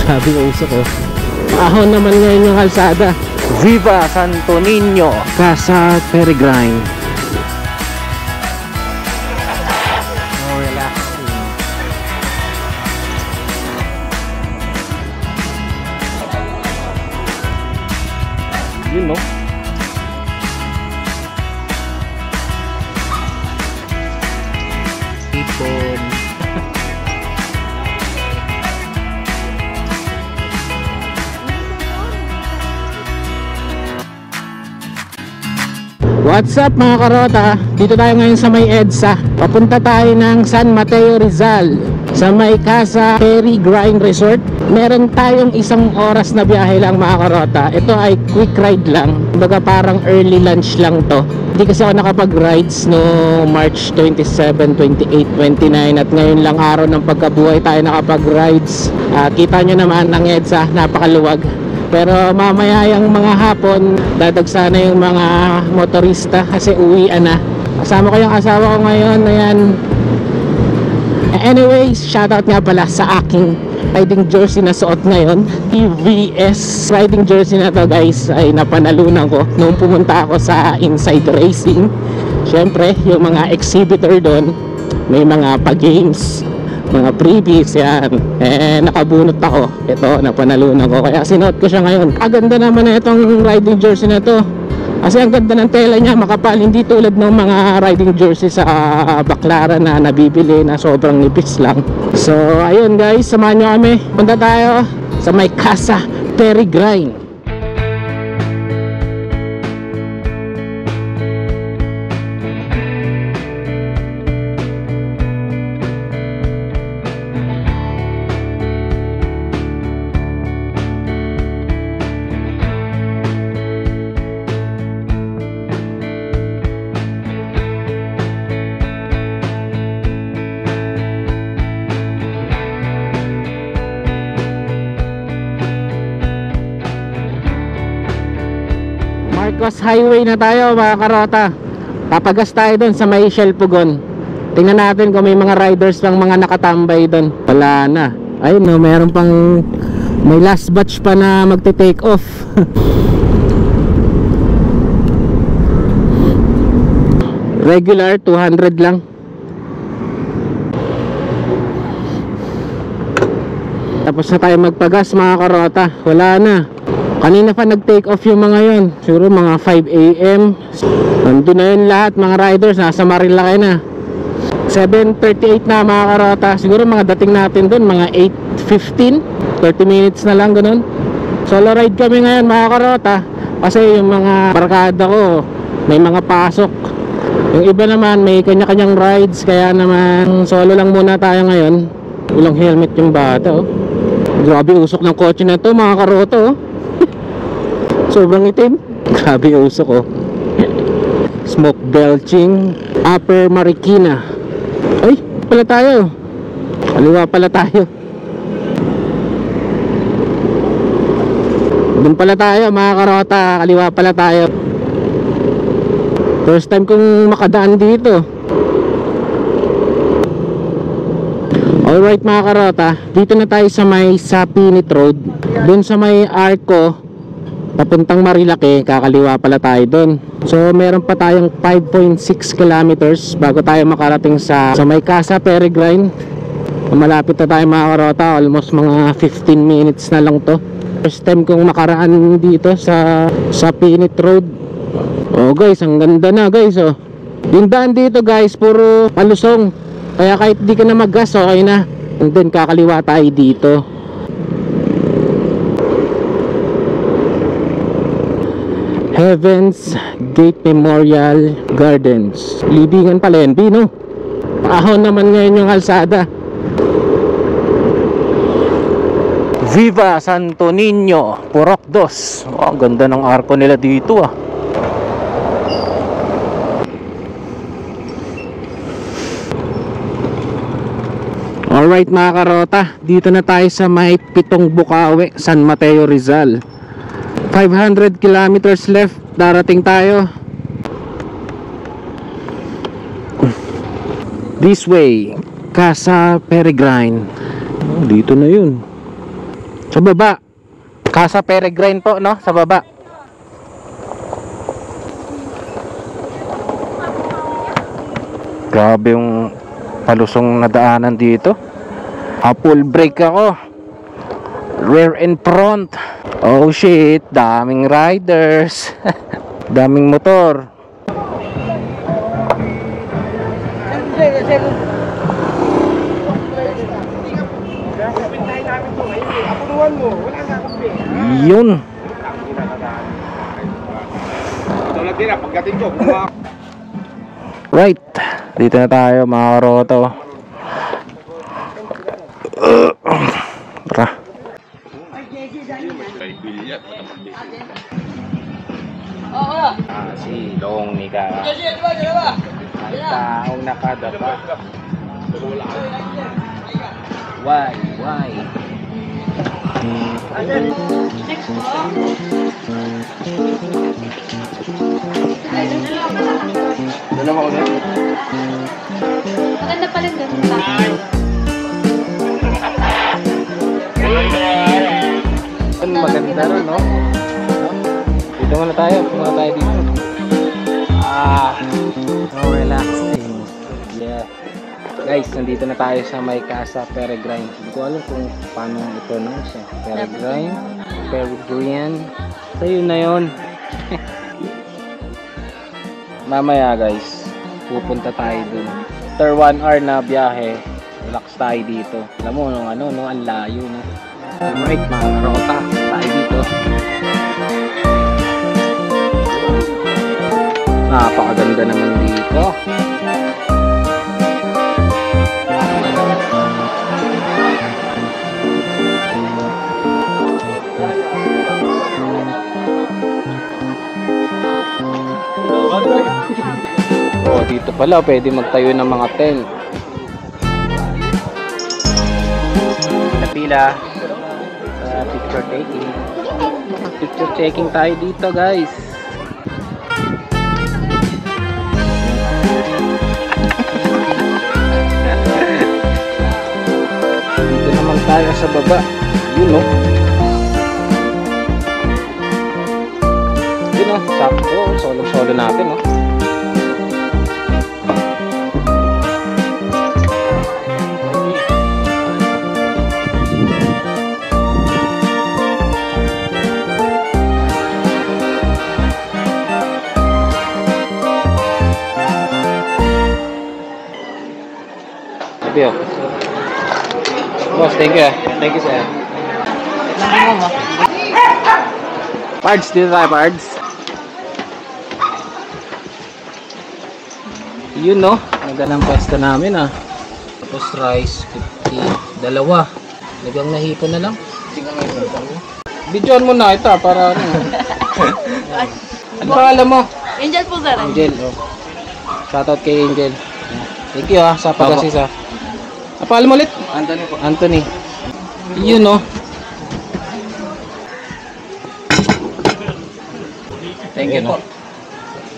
Grabe yung usok ko. Ahon naman ngayon yung kalsada. Viva Santo Niño, Casa Peregrine. Oh, relaxing. Yun, no? Ipon. What's up mga karota? Dito tayo ngayon sa may EDSA. Papunta tayo ng San Mateo, Rizal, sa may Casa Peregrine Resort. Meron tayong 1 oras na biyahe lang mga karota. Ito ay quick ride lang. Kumbaga parang early lunch lang to. Hindi kasi ako nakapag-rides no March 27, 28, 29 at ngayon lang araw ng pagkabuhay tayo nakapag-rides. Kita nyo naman ang EDSA, napakaluwag. Pero mamaya yung mga hapon, dadagsa na yung mga motorista kasi uwian na. Kasama ko yung asawa ko ngayon. Ayan. Anyways, shoutout nga pala sa aking riding jersey na suot ngayon. TVS riding jersey na to guys ay napanalunan ko nung pumunta ako sa Inside Racing. Syempre, yung mga exhibitor doon, may mga pa-games, mga freebies yan. Nakabunot ako. Ito, napanalunan ko. Kaya sinuot ko siya ngayon. Aganda naman na itong riding jersey na to. Kasi ang ganda ng tela niya, makapal. Hindi tulad ng mga riding jersey sa Baclaran na nabibili na sobrang nipis lang. So, ayun guys, samahan nyo kami. Punta tayo sa may Casa Peregrine. Marcos Highway na tayo mga karota. Papagas tayo doon sa may Shell Pugon. Tingnan natin kung may mga riders pang mga nakatambay doon. Wala na. Ayun no, meron pang may last batch pa na magte-take off. Regular 200 lang. Tapos na tayo magpagas mga karota. Wala na. Kanina pa nag-take off yung mga yon. Siguro mga 5 AM. Nandun na yun lahat mga riders. Nasa Marilaki na. 7:38 na mga karota. Siguro mga dating natin dun mga 8:15. 30 minutes na lang ganun. Solo ride kami ngayon mga karota. Kasi yung mga barkada ko may mga pasok. Yung iba naman may kanya-kanyang rides. Kaya naman solo lang muna tayo ngayon. Walang helmet yung bata oh. Grabe usok ng kotse na to mga karota oh. Sobrang itim. Grabe yung usok ko. Smoke belching. Upper Marikina. Ay, pala tayo. Kaliwa pala tayo. Doon pala tayo mga karota. Kaliwa pala tayo. First time kong makadaan dito. Alright mga karota, dito na tayo sa may Sapinit Road. Doon sa may Arco papuntang Marilaki, kakaliwa pala tayo doon. So meron pa tayong 5.6 kilometers bago tayo makarating sa may Casa Peregrine. Malapit na tayo mga karota, almost mga 15 minutes na lang to. First time kong makaraan dito sa Sapinit Road. Oh guys, ang ganda na guys oh. Yung daan dito guys, puro palusong. Kaya kahit di ka na mag-gas, okay na. And then kakaliwa tayo dito. Heavens Gate Memorial Gardens. Libingan pala yan, no? Paahon naman ngayon yung kalsada. Viva Santo Niño, Purok 2. Oh, ang ganda ng arko nila dito ah. Alright mga karota, dito na tayo sa may Pitong Bukawi, San Mateo, Rizal. 500 kilometers left, darating tayo. This way, Casa Peregrine. Oh, dito na yun. Sa baba. Casa Peregrine po, no? Sa baba. Grabe yung palusong na daanan dito. Full brake ako. Rear and front. Oh shit, daming riders. Daming motor. Yun. Right. Dito na tayo mga karoto. Tara. Silong ni ka. Ang taong nakadapa. Why? Dalawa ko na. Maganda pala ganun pa. Maganda rin, no? Dito muna tayo. Muna tayo dito. So relaxing. Yeah. Guys, nandito na tayo sa may Casa Peregrine. Hindi ko alam kung paano i-pronounce siya. Peregrine. So yun na yun. Mamaya guys, pupunta tayo dun. After 1 hour na biyahe, relax tayo dito. Alam mo, ang layo na. Alright mga karota, tayo dito. Napakaganda naman dito. Oh, dito pala pwede magtayo ng mga tent. Pila sa picture taking. Picture taking tayo dito, guys. Dito naman tayo sa baba. Yun, no? Yun, no? Sakto. Solo natin, no? Boss, thank you. Thank you, sir. Pards, dito tayo, Pards. Yun, no? Nagalang pwesto namin, ah. Tapos rice, 50. Dalawa. Nagang nahipon na lang. Videoan mo na ito, para ano. Ano pangalan mo? Angel po, sir. Angel, oh. Shoutout kay Angel. Thank you, ah, sa pag-assist, ah. Apal mo ulit? Anthony po. Anthony. Yun, no? Thank you po.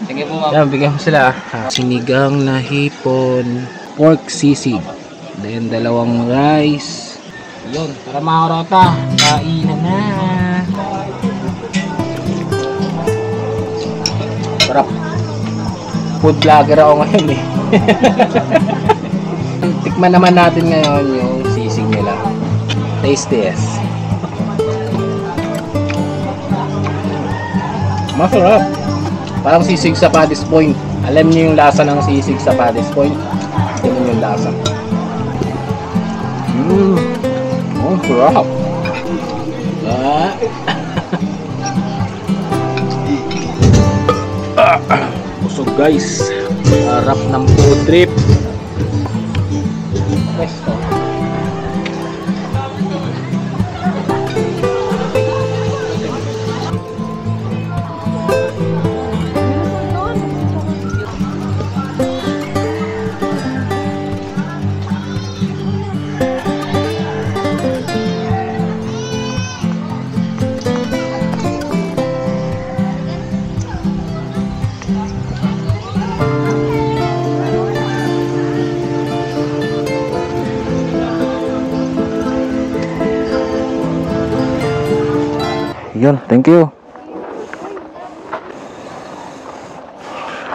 Thank you po, ma'am. Yan, bigyan mo sila. Sinigang na hipon, pork sisig, then 2 rice. Yun, para mga karota, kainan na. Sarap. Food vlogger ako ngayon, eh. Tikman naman natin ngayon yung sisig nila. Tastiest. Masarap. Parang sisig sa Paddy's Point. Alam niyo yung lasa ng sisig sa Paddy's Point? Ganun yung lasa. Oh, sarap. Busog, guys. Sarap ng food trip. Pwesto. Yun, thank you.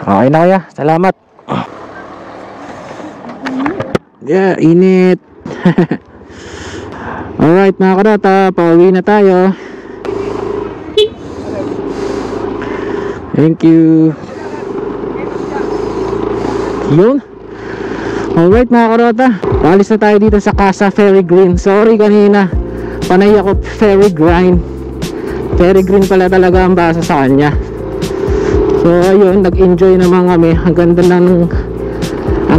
Okay na kuya, salamat. Yeah, init. Alright mga karota, pauwi na tayo. Thank you. Yun. Alright mga karota, paalis na tayo dito sa Casa Ferry Green. Sorry kanina, panay ako Ferry Green. Ferry Green pala talaga ang basa sa kanya. So ayun, nag-enjoy naman kami. Ang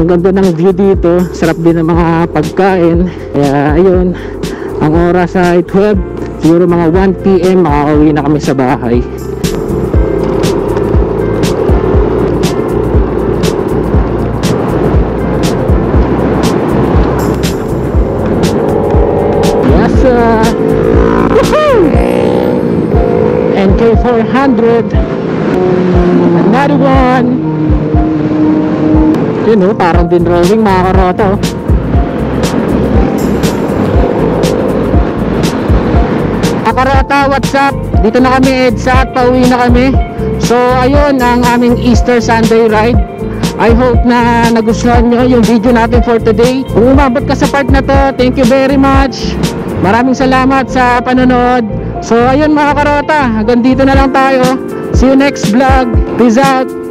ganda ng view dito. Sarap din ng mga pagkain. Kaya ayun, ang oras ay 12, siguro mga 1 PM makakauwi na kami sa bahay. Yes, NK400, another one. Yun o, parang din rolling mga karota oh. Karota, what's up? Dito na kami EDSA at pauwi na kami. So ayun ang aming Easter Sunday ride. I hope na nagustuhan nyo yung video natin for today. Kung umabot ka sa part na to, thank you very much. Maraming salamat sa panonood. So ayun mga karota, hanggang dito na lang tayo. See you next vlog. Peace out.